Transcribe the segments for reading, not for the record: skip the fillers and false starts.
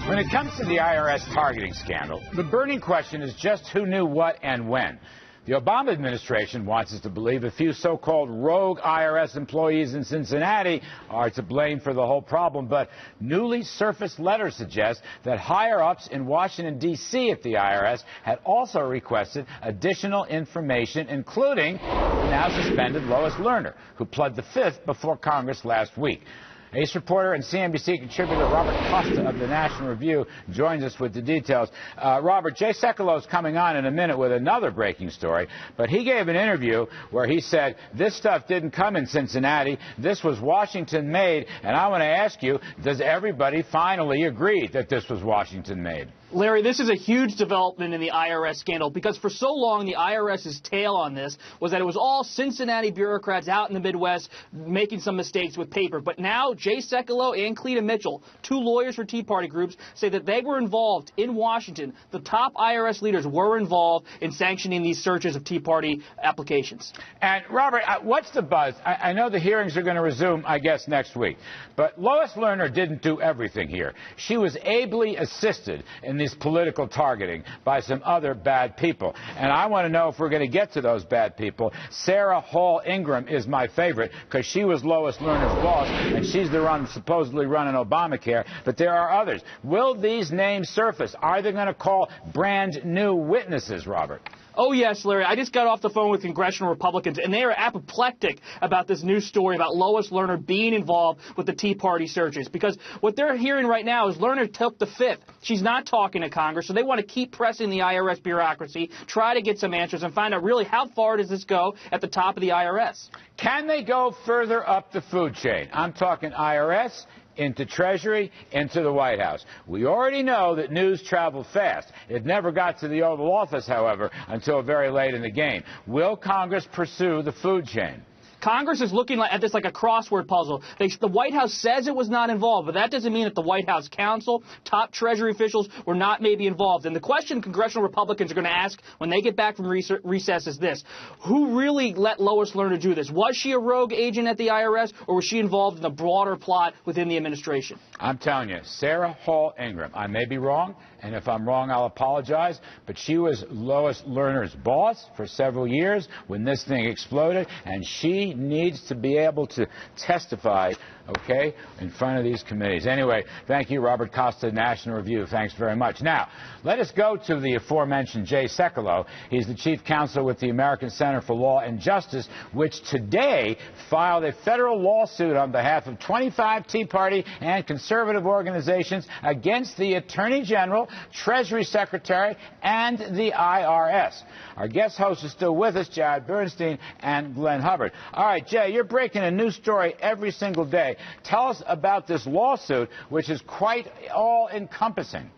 When it comes to the IRS targeting scandal, the burning question is just who knew what and when. The Obama administration wants us to believe a few so-called rogue IRS employees in Cincinnati are to blame for the whole problem, but newly surfaced letters suggest that higher-ups in Washington, D.C. at the IRS had also requested additional information, including the now suspended Lois Lerner, who pled the Fifth before Congress last week. Ace reporter and CNBC contributor Robert Costa of the National Review joins us with the details. Robert, Jay Sekulow is coming on in a minute with another breaking story, but he gave an interview where he said this stuff didn't come in Cincinnati, this was Washington-made, and I want to ask you, does everybody finally agree that this was Washington-made? Larry, this is a huge development in the IRS scandal because for so long the IRS's tail on this was that it was all Cincinnati bureaucrats out in the Midwest making some mistakes with paper. But now Jay Sekulow and Cleta Mitchell, two lawyers for Tea Party groups, say that they were involved in Washington. The top IRS leaders were involved in sanctioning these searches of Tea Party applications. And, Robert, what's the buzz? I know the hearings are going to resume, I guess, next week. But Lois Lerner didn't do everything here. She was ably assisted in this political targeting by some other bad people. And I want to know if we're going to get to those bad people. Sarah Hall Ingram is my favorite because she was Lois Lerner's boss, and she's the one supposedly running Obamacare. But there are others. Will these names surface? Are they going to call brand new witnesses, Robert? Oh, yes, Larry. I just got off the phone with congressional Republicans, and they are apoplectic about this news story about Lois Lerner being involved with the Tea Party searches. Because what they're hearing right now is Lerner took the Fifth. She's not talking to Congress, so they want to keep pressing the IRS bureaucracy, try to get some answers, and find out really how far does this go at the top of the IRS. Can they go further up the food chain? I'm talking IRS, into Treasury, into the White House. We already know that news traveled fast. It never got to the Oval Office, however, until very late in the game. Will Congress pursue the food chain? Congress is looking at this like a crossword puzzle. The White House says it was not involved, but that doesn't mean that the White House counsel, top Treasury officials were not maybe involved. And the question congressional Republicans are going to ask when they get back from recess is this. Who really let Lois Lerner do this? Was she a rogue agent at the IRS, or was she involved in a broader plot within the administration? I'm telling you, Sarah Hall Ingram, I may be wrong, and if I'm wrong, I'll apologize, but she was Lois Lerner's boss for several years when this thing exploded, and she needs to be able to testify, okay, in front of these committees. Anyway, thank you, Robert Costa, National Review. Thanks very much. Now, let us go to the aforementioned Jay Sekulow. He's the chief counsel with the American Center for Law and Justice, which today filed a federal lawsuit on behalf of 25 Tea Party and conservative organizations against the Attorney General, Treasury Secretary, and the IRS. Our guest hosts are still with us, Jared Bernstein and Glenn Hubbard. All right, Jay, you're breaking a new story every single day. Tell us about this lawsuit, which is quite all-encompassing.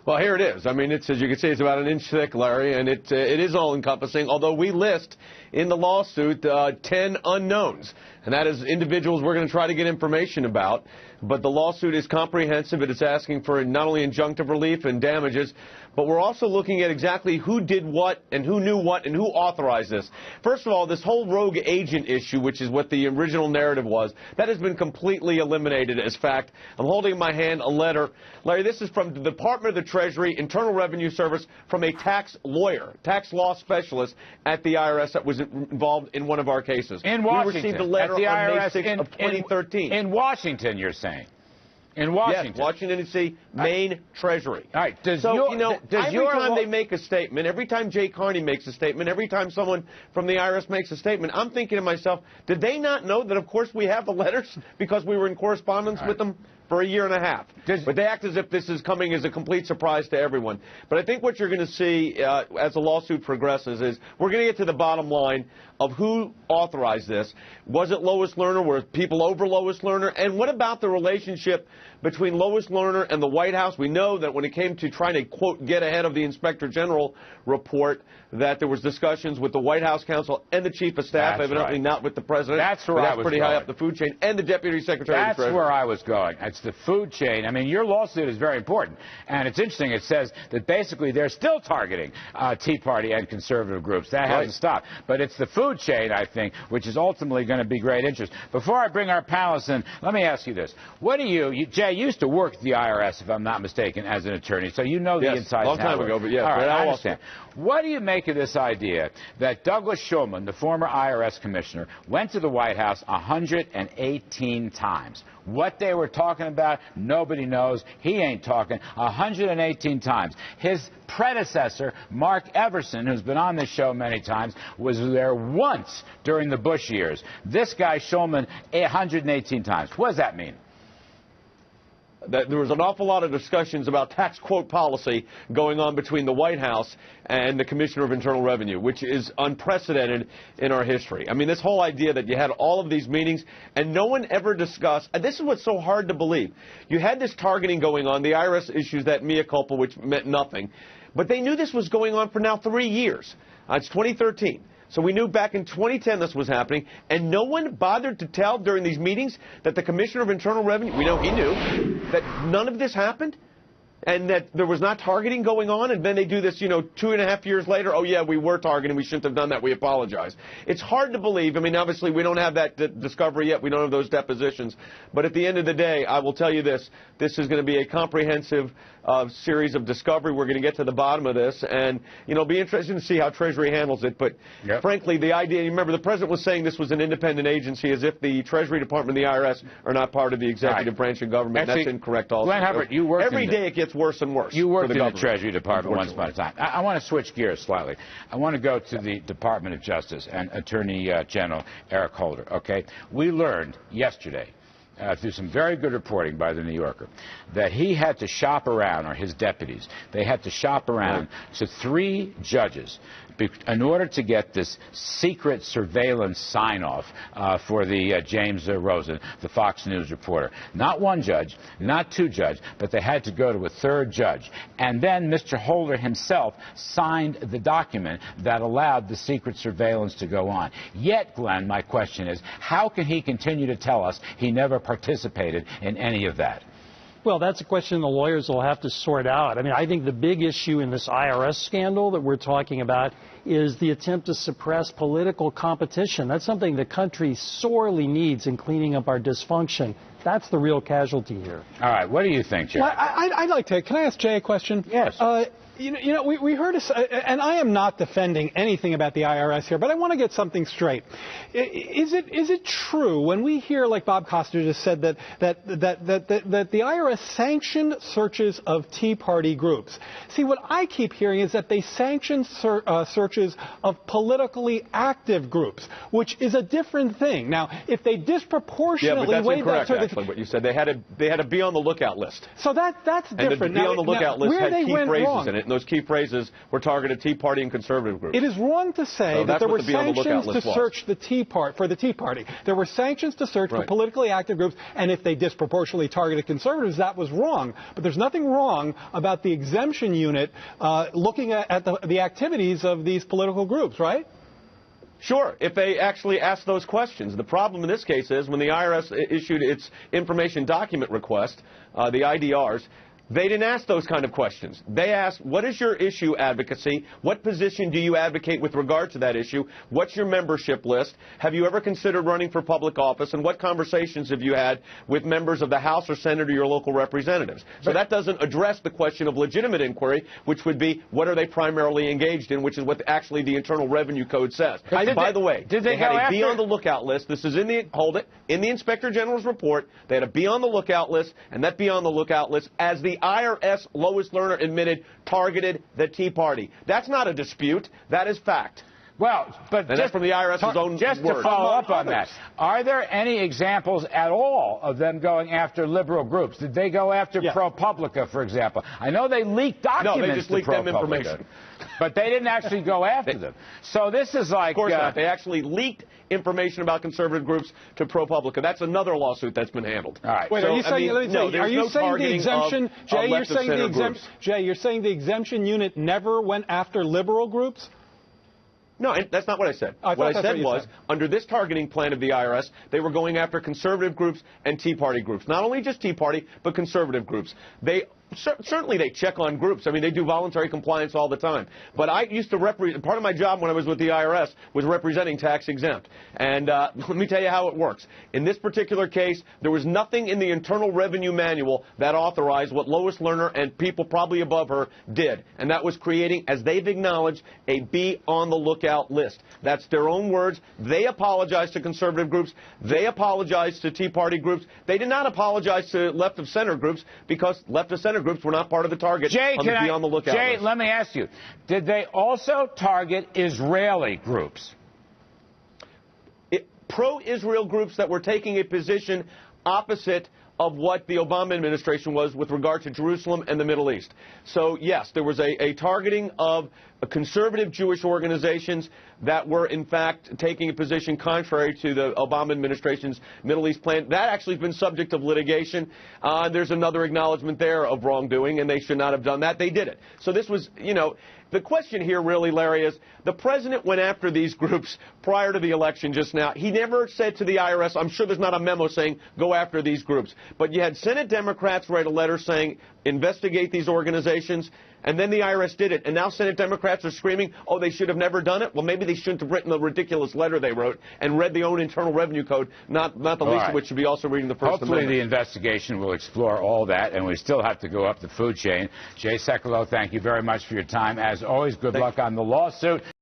Well, here it is. I mean, it's, as you can see, it's about an inch thick, Larry, and it is all-encompassing, although we list in the lawsuit 10 unknowns, and that is individuals we're going to try to get information about. But the lawsuit is comprehensive. It is asking for not only injunctive relief and damages, but we're also looking at exactly who did what and who knew what and who authorized this. First of all, this whole rogue agent issue, which is what the original narrative was, that has been completely eliminated as fact. I'm holding in my hand a letter. Larry, this is from the Department of the Treasury, Internal Revenue Service, from a tax lawyer, tax law specialist at the IRS that was involved in one of our cases. In Washington. We received a letter at the on IRS May 6th of 2013. In Washington, you're saying? In Washington. Yes, Washington, D.C., Maine Treasury. All right. Every time they make a statement, every time Jay Carney makes a statement, every time someone from the IRS makes a statement, I'm thinking to myself, did they not know that, of course, we have the letters because we were in correspondence with them for a year and a half? But they act as if this is coming as a complete surprise to everyone. But I think what you're going to see as the lawsuit progresses is we're going to get to the bottom line of who authorized this. Was it Lois Lerner? Were people over Lois Lerner? And what about the relationship between Lois Lerner and the White House? We know that when it came to trying to, quote, get ahead of the Inspector General report, that there was discussions with the White House counsel and the Chief of Staff, evidently not with the President. That's where I was pretty going. high up the food chain, and the Deputy Secretary of the Treasury. That's where I was going. it's the food chain. I mean, your lawsuit is very important, and it's interesting. It says that basically they're still targeting Tea Party and conservative groups. That hasn't stopped. But it's the food chain, I think, which is ultimately going to be great interest. Before I bring our panelists in, let me ask you this. What do Jay, you used to work at the IRS, if I'm not mistaken, as an attorney, so you know the inside. Long time ago, but yeah. All right, I understand. What do you make of this idea that Douglas Shulman, the former IRS commissioner, went to the White House 118 times? What they were talking about, nobody knows. He ain't talking. 118 times. His predecessor, Mark Everson, who's been on this show many times, was there once during the Bush years. This guy, Shulman, 118 times. What does that mean? That there was an awful lot of discussions about tax quote policy going on between the White House and the Commissioner of Internal Revenue, which is unprecedented in our history. I mean, this whole idea that you had all of these meetings and no one ever discussed, and this is what's so hard to believe. You had this targeting going on. The IRS issues that mea culpa, which meant nothing. But they knew this was going on for now 3 years. It's 2013. So we knew back in 2010 this was happening, and no one bothered to tell during these meetings that the Commissioner of Internal Revenue, we know he knew, that none of this happened, and that there was not targeting going on, and then they do this, 2.5 years later, oh yeah, we were targeting, we shouldn't have done that, we apologize. It's hard to believe. I mean, obviously we don't have that discovery yet, we don't have those depositions, but at the end of the day, I will tell you this is going to be a comprehensive series of discovery. We're going to get to the bottom of this, and it'll be interesting to see how Treasury handles it. But frankly, the idea, you remember the President was saying this was an independent agency, as if the Treasury Department and the IRS are not part of the executive branch of government. Actually, that's incorrect also. Glenn Hubbard, you worked every day it gets worse and worse. You worked for in the the Treasury Department once upon a time. I want to switch gears slightly. I want to go to the Department of Justice and Attorney General Eric Holder. Okay, we learned yesterday, through some very good reporting by the New Yorker, that he had to shop around, or his deputies, they had to shop around to 3 judges in order to get this secret surveillance sign-off for the James Rosen, the Fox News reporter. Not 1 judge, not 2 judges, but they had to go to a 3rd judge. And then Mr. Holder himself signed the document that allowed the secret surveillance to go on. Yet, Glenn, my question is, how can he continue to tell us he never participated in any of that? Well, that's a question the lawyers will have to sort out. I mean, I think the big issue in this IRS scandal that we're talking about is the attempt to suppress political competition. That's something the country sorely needs in cleaning up our dysfunction. That's the real casualty here. All right. What do you think, Jay? Well, I'd like to. Can I ask Jay a question? Yes. We heard us, and I am not defending anything about the IRS here, but I want to get something straight. Is it true when we hear, like Bob Costas just said, that the IRS sanctioned searches of Tea Party groups? See, what I keep hearing is that they sanctioned searches of politically active groups, which is a different thing. Now, if they disproportionately weighed that sort of actually, what you said, they had to be on the lookout list. So that's different. And to be on the lookout list had key phrases in it. And those key phrases were targeted Tea Party and conservative groups. It is wrong to say that there were sanctions to search the Tea Party. There were sanctions to search for politically active groups, and if they disproportionately targeted conservatives, that was wrong. But there's nothing wrong about the exemption unit looking at the activities of these political groups, right? Sure, if they actually asked those questions. The problem in this case is when the IRS issued its information document request, the IDRs, they didn't ask those kind of questions. They asked, what is your issue advocacy? What position do you advocate with regard to that issue? What's your membership list? Have you ever considered running for public office? And what conversations have you had with members of the House or Senate or your local representatives? So that doesn't address the question of legitimate inquiry, which would be, what are they primarily engaged in, which is what actually the Internal Revenue Code says. By the way, they had a be on the lookout list. This is in the Inspector General's report. They had a be on the lookout list, and that be on the lookout list, as the IRS Lois Lerner admitted, targeted the Tea Party. That's not a dispute. That is fact. Well, but and just from the IRS's own just words. To follow up on that, are there any examples at all of them going after liberal groups? Did they go after ProPublica, for example? I know they leaked documents. No, they just leaked them information. But they didn't actually go after them. So this is like... Of course not. They actually leaked information about conservative groups to ProPublica. That's another lawsuit that's been handled. All right. Wait, so, are you saying, are you saying the exemption, Jay, you're saying the exemption unit never went after liberal groups? No, that's not what I said. I What I said was, said. under this targeting plan of the IRS, they were going after conservative groups and Tea Party groups. Not only just Tea Party, but conservative groups. Certainly they check on groups. I mean, they do voluntary compliance all the time. But I used to represent, part of my job when I was with the IRS was representing tax exempt. And let me tell you how it works. In this particular case, there was nothing in the Internal Revenue Manual that authorized what Lois Lerner and people probably above her did. And that was creating, as they've acknowledged, a be on the lookout list. That's their own words. They apologized to conservative groups. They apologized to Tea Party groups. They did not apologize to left of center groups because left of center groups were not part of the target on the be on the lookout list. Let me ask you, did they also target Israeli groups? Pro-Israel groups that were taking a position opposite of what the Obama administration was with regard to Jerusalem and the Middle East. So, yes, there was a targeting of conservative Jewish organizations that were, in fact, taking a position contrary to the Obama administration's Middle East plan. That actually has been subject of litigation. There's another acknowledgement there of wrongdoing, and they should not have done that. They did it. So this was, the question here really, Larry, is the president went after these groups prior to the election just now. He never said to the IRS, I'm sure there's not a memo saying go after these groups. But you had Senate Democrats write a letter saying investigate these organizations, and then the IRS did it. And now Senate Democrats are screaming, oh, they should have never done it. Well, maybe they shouldn't have written the ridiculous letter they wrote and read the own Internal Revenue Code, not the least of which should be also reading the First Amendment. Hopefully the investigation will explore all that, and we still have to go up the food chain. Jay Sekulow, thank you very much for your time. As always, good luck on the lawsuit.